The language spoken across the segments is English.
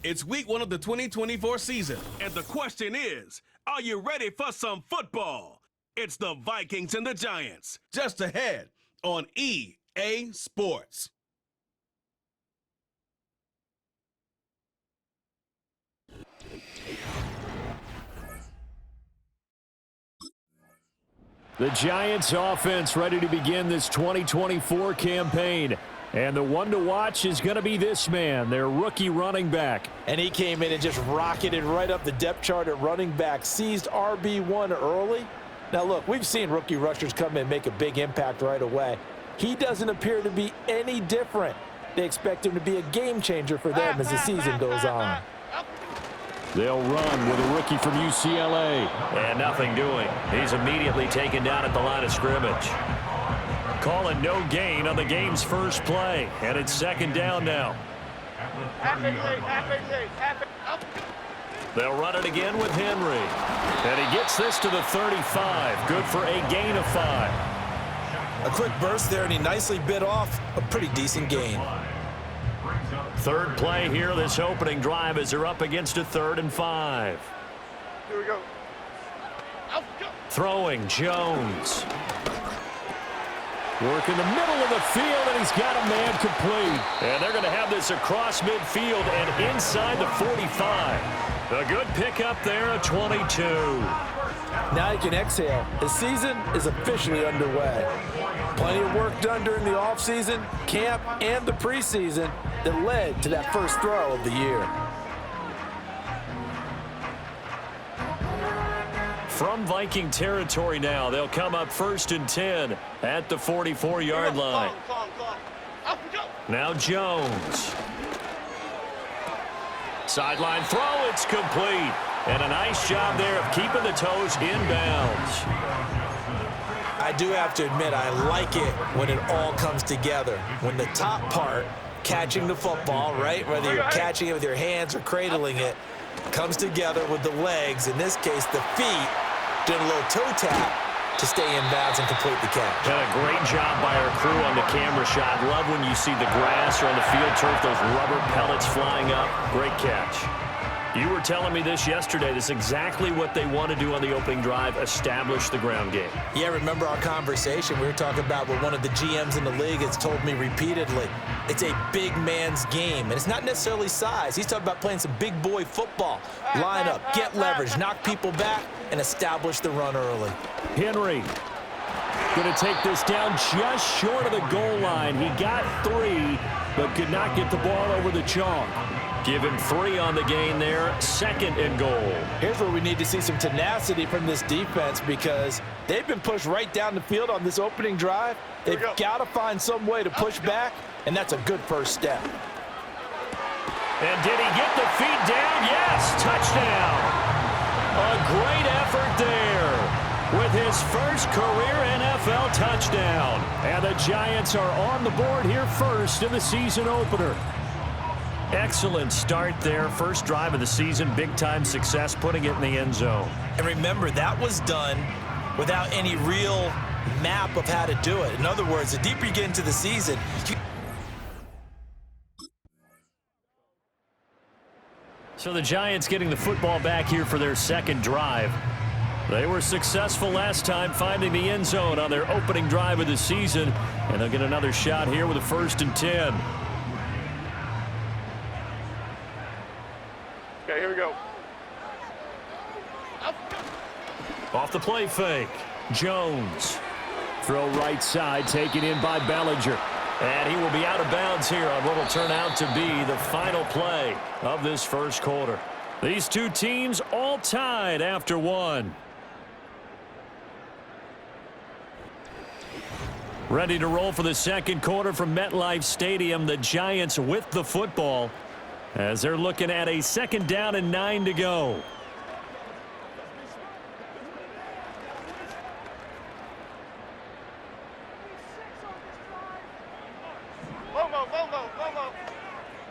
It's week 1 of the 2024 season. And the question is, are you ready for some football? It's the Vikings and the Giants. Just ahead on EA Sports. The Giants offense ready to begin this 2024 campaign. And the one to watch is going to be this man, their rookie running back. And he came in and just rocketed right up the depth chart at running back, seized RB1 early. Now look, we've seen rookie rushers come in and make a big impact right away. He doesn't appear to be any different. They expect him to be a game changer for them as the season goes on. They'll run with a rookie from UCLA. And nothing doing. He's immediately taken down at the line of scrimmage. Calling no gain on the game's first play. And it's second down now. They'll run it again with Henry. And he gets this to the 35. Good for a gain of 5. A quick burst there, and he nicely bit off a pretty decent gain. Third play here, this opening drive, as they're up against a 3rd and 5. Here we go. Throwing, Jones. Work in the middle of the field, and he's got a man complete. And they're going to have this across midfield and inside the 45. A good pickup there, a 22. Now he can exhale. The season is officially underway. Plenty of work done during the offseason, camp, and the preseason that led to that first throw of the year. From Viking territory now, they'll come up 1st and 10 at the 44-yard line. Now Jones. Sideline throw, it's complete. And a nice job there of keeping the toes inbounds. I do have to admit, I like it when it all comes together. When the top part, catching the football, right, whether you're catching it with your hands or cradling it, comes together with the legs, in this case the feet, doing a little toe tap to stay in bounds and complete the catch. Done a great job by our crew on the camera shot. Love when you see the grass or on the field turf, those rubber pellets flying up. Great catch. You were telling me this yesterday. This is exactly what they want to do on the opening drive, establish the ground game. Yeah, remember our conversation? We were talking about what one of the GMs in the league has told me repeatedly. It's a big man's game, and it's not necessarily size. He's talking about playing some big boy football. Line up, get leverage, knock people back, and establish the run early. Henry going to take this down just short of the goal line. He got 3, but could not get the ball over the chalk. Give him 3 on the gain there, 2nd and goal. Here's where we need to see some tenacity from this defense, because they've been pushed right down the field on this opening drive. They've got to find some way to push back, and that's a good first step. And did he get the feet down? Yes, touchdown. A great effort there with his first career NFL touchdown. And the Giants are on the board here first in the season opener. Excellent start there. First drive of the season, big-time success, putting it in the end zone. And remember, that was done without any real map of how to do it. In other words, the deeper you get into the season, So the Giants getting the football back here for their second drive. They were successful last time finding the end zone on their opening drive of the season, and they'll get another shot here with a 1st and 10. Okay, here we go. Off the play fake. Jones. Throw right side, taken in by Bellinger. And he will be out of bounds here on what will turn out to be the final play of this first quarter. These two teams all tied after 1. Ready to roll for the second quarter from MetLife Stadium. The Giants with the football as they're looking at a 2nd down and 9 to go.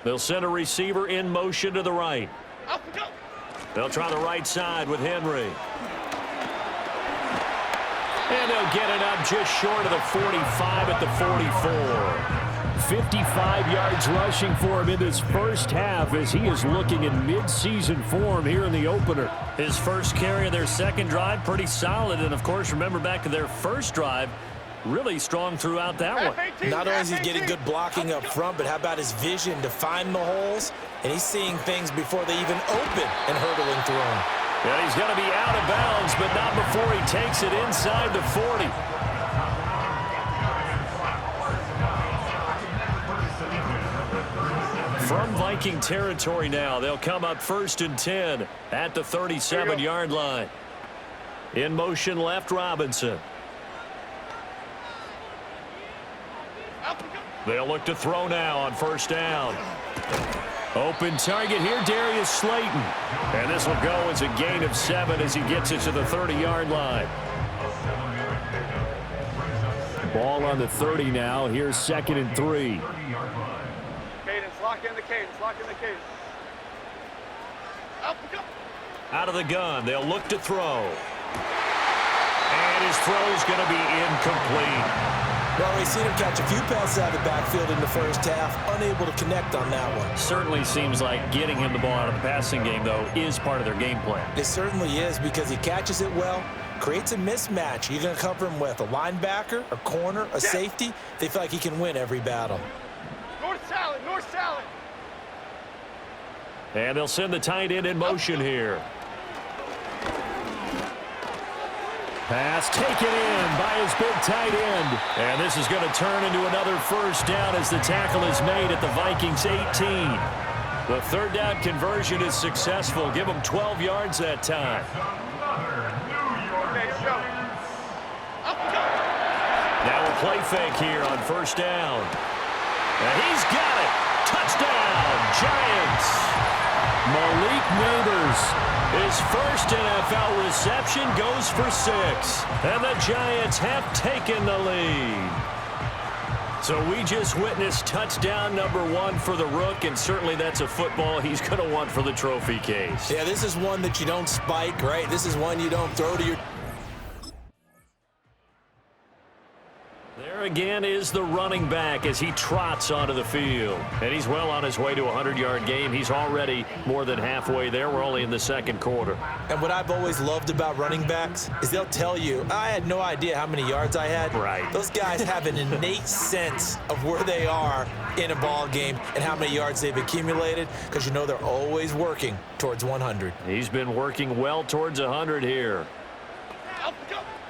They'll send a receiver in motion to the right. They'll try the right side with Henry. And they'll get it up just short of the 45 at the 44. 55 yards rushing for him in this first half as he is looking in mid-season form here in the opener. His first carry of their second drive, pretty solid. And, of course, remember back to their first drive, really strong throughout that one. Not only is he getting good blocking up front, but how about his vision to find the holes? And he's seeing things before they even open and hurdling through them. And he's going to be out of bounds, but not before he takes it inside the 40. From Viking territory now, they'll come up 1st and 10 at the 37-yard line. In motion left, Robinson. They'll look to throw now on 1st down. Open target here, Darius Slayton. And this will go as a gain of 7 as he gets it to the 30-yard line. Ball on the 30 now. Here's 2nd and 3. Cadence, lock in the cadence, lock in the cadence. Out of the gun, they'll look to throw. And his throw's going to be incomplete. Well, we've seen him catch a few passes out of the backfield in the first half, unable to connect on that one. Certainly seems like getting him the ball out of the passing game, though, is part of their game plan. It certainly is because he catches it well, creates a mismatch. You're going to cover him with a linebacker, a corner, a safety. They feel like he can win every battle. North salad, north salad. And they'll send the tight end in motion here. Pass taken in by his big tight end. And this is going to turn into another 1st down as the tackle is made at the Vikings 18. The 3rd down conversion is successful. Give them 12 yards that time. Now a play fake here on 1st down. And he's got it. Touchdown, Giants. Malik Neighbors. His first NFL reception goes for 6. And the Giants have taken the lead. So we just witnessed touchdown number 1 for the Rook, and certainly that's a football he's going to want for the trophy case. Yeah, this is one that you don't spike, right? This is one you don't throw to your... There again is the running back as he trots onto the field. And he's well on his way to a 100-yard game. He's already more than halfway there. We're only in the 2nd quarter. And what I've always loved about running backs is they'll tell you, I had no idea how many yards I had. Right. Those guys have an innate sense of where they are in a ball game and how many yards they've accumulated because you know they're always working towards 100. He's been working well towards 100 here.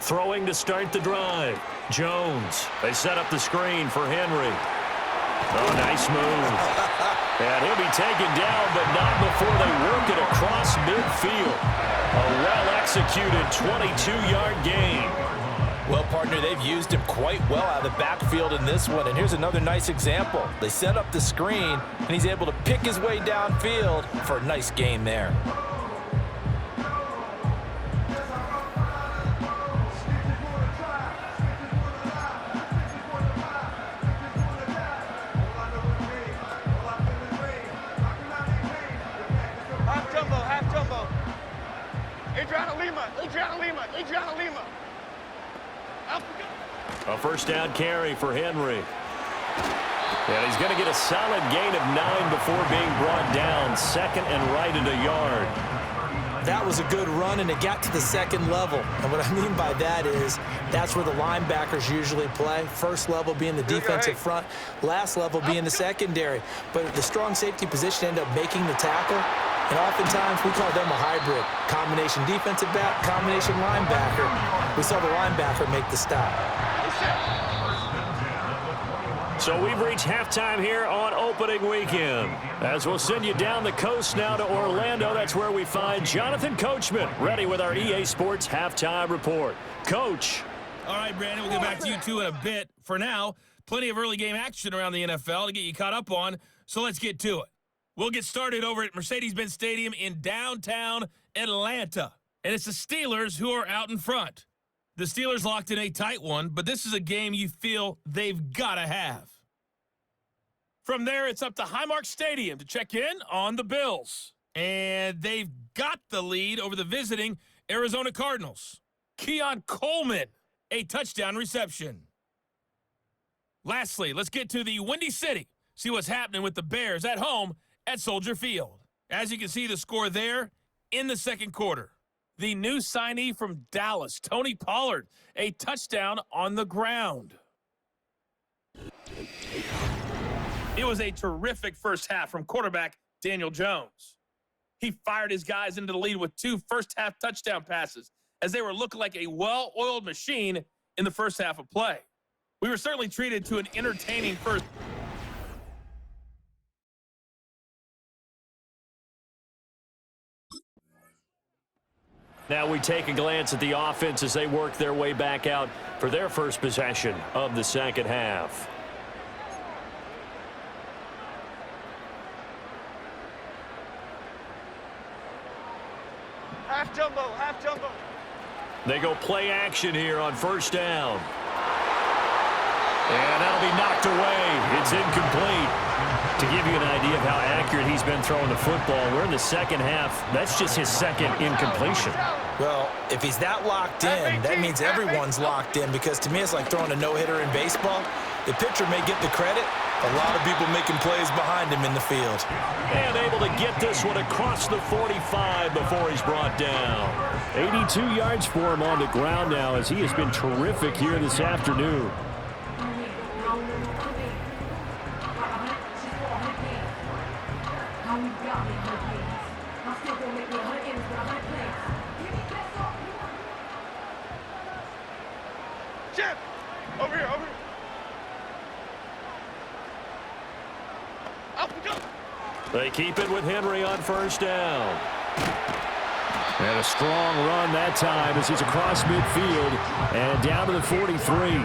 Throwing to start the drive. Jones. They set up the screen for Henry. Oh, nice move. And he'll be taken down, but not before they work it across midfield. A well-executed 22-yard gain. Well, partner, they've used him quite well out of the backfield in this one. And here's another nice example. They set up the screen, and he's able to pick his way downfield for a nice gain there. Adriana Lima. A 1st down carry for Henry. And he's going to get a solid gain of 9 before being brought down. 2nd and right at a yard. That was a good run, and it got to the 2nd level. And what I mean by that is that's where the linebackers usually play. 1st level being the defensive front, last level being the secondary. But the strong safety position ended up making the tackle. And oftentimes we call them a hybrid. Combination defensive back, combination linebacker. We saw the linebacker make the stop. So we've reached halftime here on opening weekend. As we'll send you down the coast now to Orlando, that's where we find Jonathan Coachman ready with our EA Sports halftime report. Coach. All right, Brandon, we'll get back to you two in a bit. For now, plenty of early game action around the NFL to get you caught up on, so let's get to it. We'll get started over at Mercedes-Benz Stadium in downtown Atlanta. And it's the Steelers who are out in front. The Steelers locked in a tight one, but this is a game you feel they've got to have. From there, it's up to Highmark Stadium to check in on the Bills. And they've got the lead over the visiting Arizona Cardinals. Keon Coleman, a touchdown reception. Lastly, let's get to the Windy City. See what's happening with the Bears at home at Soldier Field. As you can see the score there in the second quarter. The new signee from Dallas, Tony Pollard, a touchdown on the ground. It was a terrific first half from quarterback Daniel Jones. He fired his guys into the lead with 2 first-half touchdown passes as they were looking like a well-oiled machine in the first half of play. We were certainly treated to an entertaining first. Now we take a glance at the offense as they work their way back out for their first possession of the second half. Half jumbo, half jumbo. They go play action here on first down. And that'll be knocked away. It's incomplete. To give you an idea of how accurate he's been throwing the football, we're in the second half. That's just his second incompletion. Well, if he's that locked in, that means everyone's locked in, because to me it's like throwing a no-hitter in baseball. The pitcher may get the credit. A lot of people making plays behind him in the field. And able to get this one across the 45 before he's brought down. 82 yards for him on the ground now, as he has been terrific here this afternoon. Jim, over here, over here. Up we go. They keep it with Henry on first down. And a strong run that time as he's across midfield and down to the 43.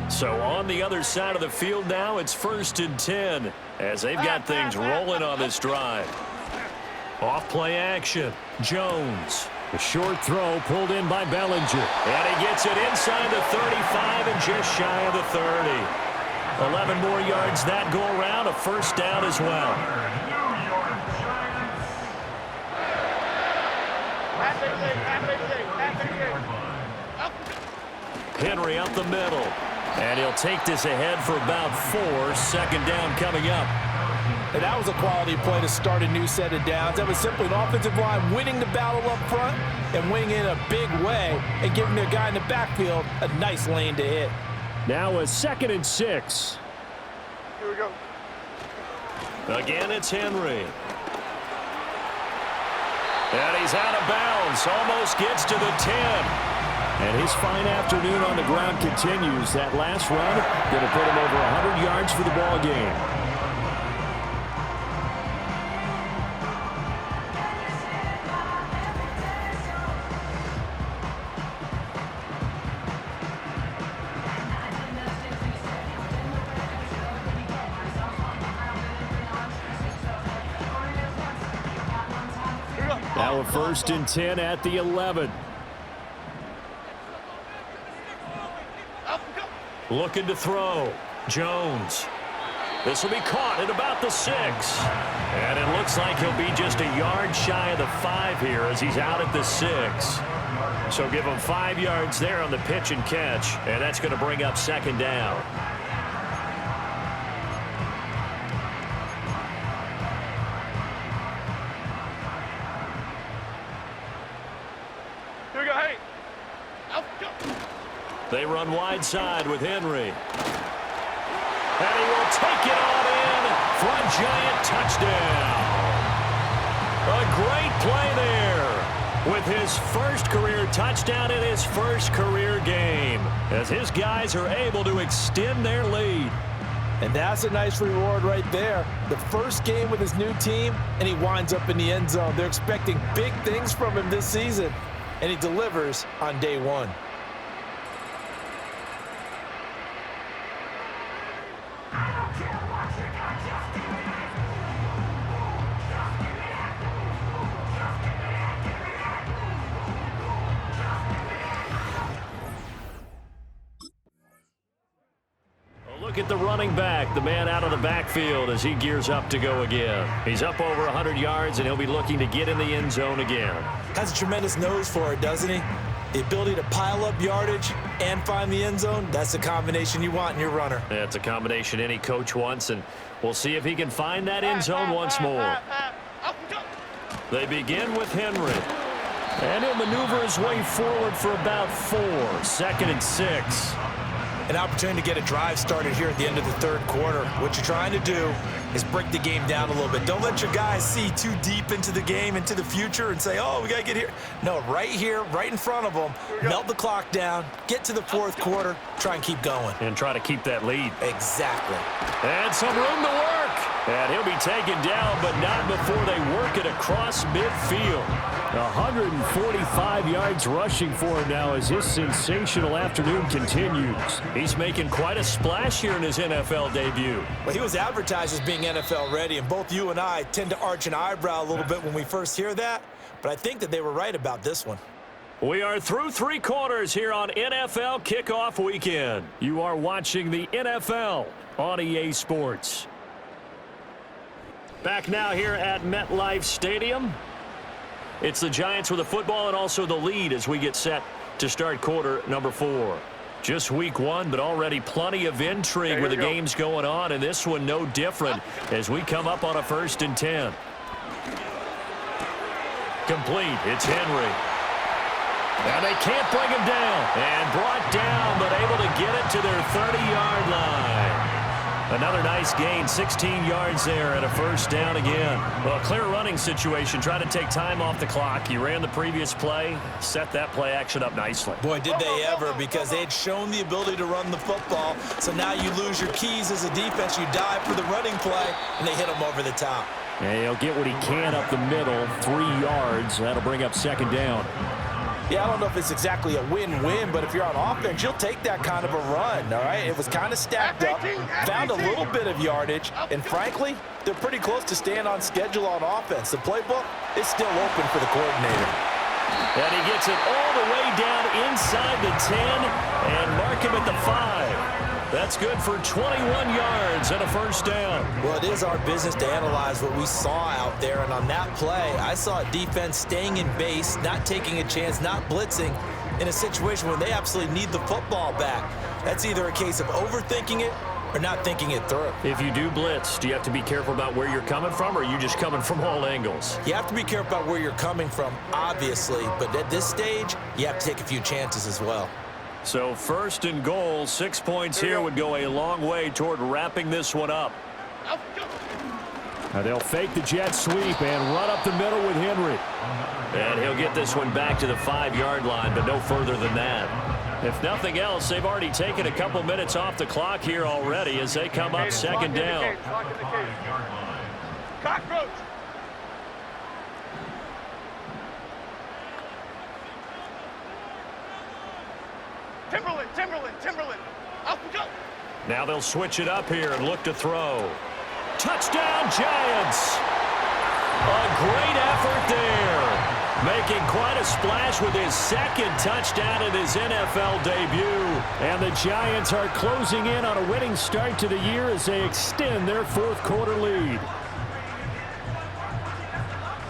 So on the other side of the field now, it's 1st and 10 as they've got things rolling on this drive. Off play action. Jones. A short throw pulled in by Bellinger. And he gets it inside the 35 and just shy of the 30. 11 more yards that go around, a first down as well. Henry up the middle. And he'll take this ahead for about 4. Second down coming up. And that was a quality play to start a new set of downs. That was simply an offensive line winning the battle up front and winning in a big way and giving their guy in the backfield a nice lane to hit. Now a 2nd and 6. Here we go. Again, it's Henry. And he's out of bounds. Almost gets to the 10. And his fine afternoon on the ground continues. That last run going to put him over 100 yards for the ball game. Now a 1st and 10 at the 11. Looking to throw. Jones. This will be caught at about the 6. And it looks like he'll be just a yard shy of the 5 here as he's out at the 6. So give him 5 yards there on the pitch and catch. And that's going to bring up second down. Here we go, hey. Up we go. They run wide side with Henry. And he will take it on in for a giant touchdown. A great play there with his first career touchdown in his first career game as his guys are able to extend their lead. And that's a nice reward right there. The first game with his new team, and he winds up in the end zone. They're expecting big things from him this season, and he delivers on day one. at the running back, the man out of the backfield as he gears up to go again. He's up over 100 yards, and he'll be looking to get in the end zone again. Has a tremendous nose for it, doesn't he? The ability to pile up yardage and find the end zone, that's the combination you want in your runner. That's a combination any coach wants, and we'll see if he can find that end zone once more. They begin with Henry. And he'll maneuver his way forward for about 4. 2nd and 6. An opportunity to get a drive started here at the end of the third quarter. What you're trying to do is break the game down a little bit. Don't let your guys see too deep into the game, into the future, and say, oh, we got to get here. No, right here, right in front of them, melt the clock down, get to the fourth quarter, try and keep going. And try to keep that lead. Exactly. And some room to work. And he'll be taken down, but not before they work it across midfield. 145 yards rushing for him now as his sensational afternoon continues. He's making quite a splash here in his NFL debut. Well, he was advertised as being NFL ready, and both you and I tend to arch an eyebrow a little bit when we first hear that, but I think that they were right about this one. We are through 3 quarters here on NFL Kickoff Weekend. You are watching the NFL on EA Sports. Back now here at MetLife Stadium. It's the Giants with the football and also the lead as we get set to start quarter number 4. Just week 1, but already plenty of intrigue with the games going on, and this one no different as we come up on a 1st and 10. Complete. It's Henry. And they can't bring him down. And brought down, but able to get it to their 30-yard line. Another nice gain, 16 yards there and a 1st down again. Well, clear running situation, trying to take time off the clock. He ran the previous play, set that play action up nicely. Boy, did they ever, because they had shown the ability to run the football. So now you lose your keys as a defense. You dive for the running play, and they hit him over the top. And he'll get what he can up the middle, 3 yards. That'll bring up 2nd down. Yeah, I don't know if it's exactly a win-win, but if you're on offense, you'll take that kind of a run, all right? It was kind of stacked up, found a little bit of yardage, and frankly, they're pretty close to staying on schedule on offense. The playbook is still open for the coordinator. And he gets it all the way down inside the 10 and mark him at the 5. That's good for 21 yards and a 1st down. Well, it is our business to analyze what we saw out there, and on that play, I saw a defense staying in base, not taking a chance, not blitzing, in a situation where they absolutely need the football back. That's either a case of overthinking it or not thinking it through. If you do blitz, do you have to be careful about where you're coming from, or are you just coming from all angles? You have to be careful about where you're coming from, obviously, but at this stage, you have to take a few chances as well. So 1st and goal, 6 points here would go a long way toward wrapping this one up. Now they'll fake the jet sweep and run up the middle with Henry. And he'll get this one back to the 5-yard line, but no further than that. If nothing else, they've already taken a couple minutes off the clock here already as they come up 2nd down. Cockroach! Timberland. Up we go. Now they'll switch it up here and look to throw. Touchdown, Giants! A great effort there. Making quite a splash with his 2nd touchdown in his NFL debut. And the Giants are closing in on a winning start to the year as they extend their 4th quarter lead.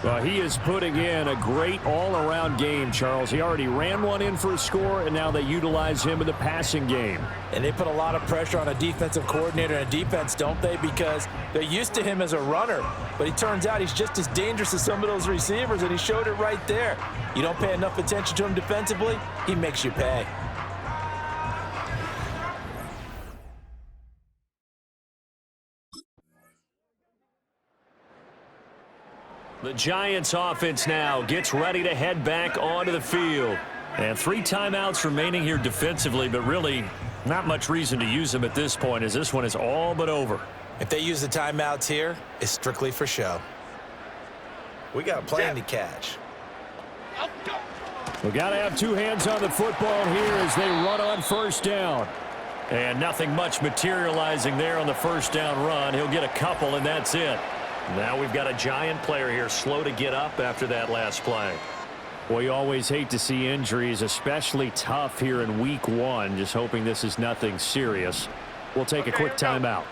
Well, he is putting in a great all-around game, Charles. He already ran one in for a score, and now they utilize him in the passing game. And they put a lot of pressure on a defensive coordinator and a defense, don't they? Because they're used to him as a runner. But he turns out he's just as dangerous as some of those receivers, and he showed it right there. You don't pay enough attention to him defensively, he makes you pay. The Giants offense now gets ready to head back onto the field. And 3 timeouts remaining here defensively, but really not much reason to use them at this point as this one is all but over. If they use the timeouts here, it's strictly for show. We got plenty to catch. We got to have 2 hands on the football here as they run on 1st down. And nothing much materializing there on the 1st down run. He'll get a couple, and that's it. Now we've got a Giant player here slow to get up after that last play. Well, you always hate to see injuries, especially tough here in week 1. Just hoping this is nothing serious. We'll take a quick timeout.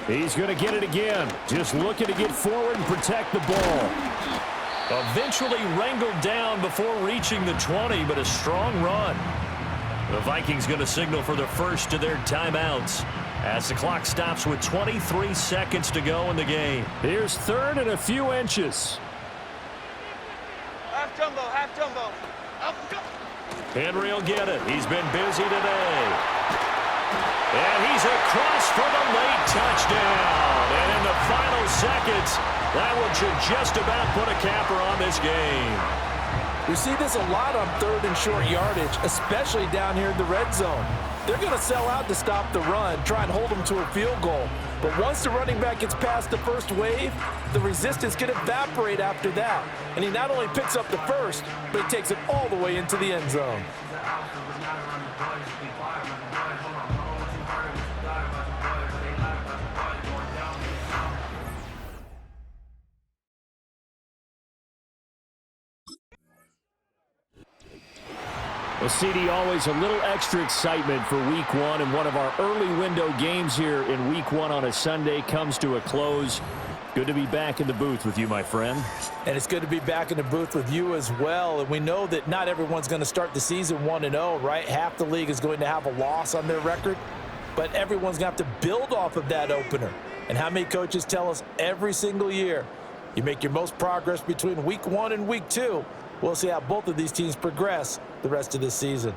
He's going to get it again. Just looking to get forward and protect the ball. Eventually wrangled down before reaching the 20, but a strong run. The Vikings going to signal for the first of their timeouts as the clock stops with 23 seconds to go in the game. Here's third and a few inches. Half jumbo. Henry will get it. He's been busy today. And he's across for the late touchdown. And in the final seconds, that one should just about put a capper on this game. We see this a lot on third and short yardage, especially down here in the red zone. They're going to sell out to stop the run, try and hold them to a field goal. But once the running back gets past the first wave, the resistance can evaporate after that. And he not only picks up the first, but he takes it all the way into the end zone. Well, CD, always a little extra excitement for Week 1, and one of our early window games here in Week 1 on a Sunday comes to a close. Good to be back in the booth with you, my friend. And it's good to be back in the booth with you as well. And we know that not everyone's going to start the season 1-0, right? Half the league is going to have a loss on their record, but everyone's going to have to build off of that opener. And how many coaches tell us every single year, you make your most progress between Week 1 and Week 2. We'll see how both of these teams progress the rest of this season.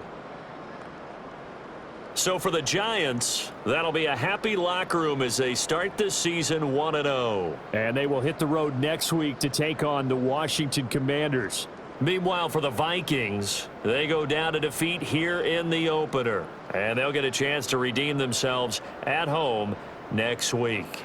So for the Giants, that'll be a happy locker room as they start this season 1-0. And they will hit the road next week to take on the Washington Commanders. Meanwhile, for the Vikings, they go down to defeat here in the opener. And they'll get a chance to redeem themselves at home next week.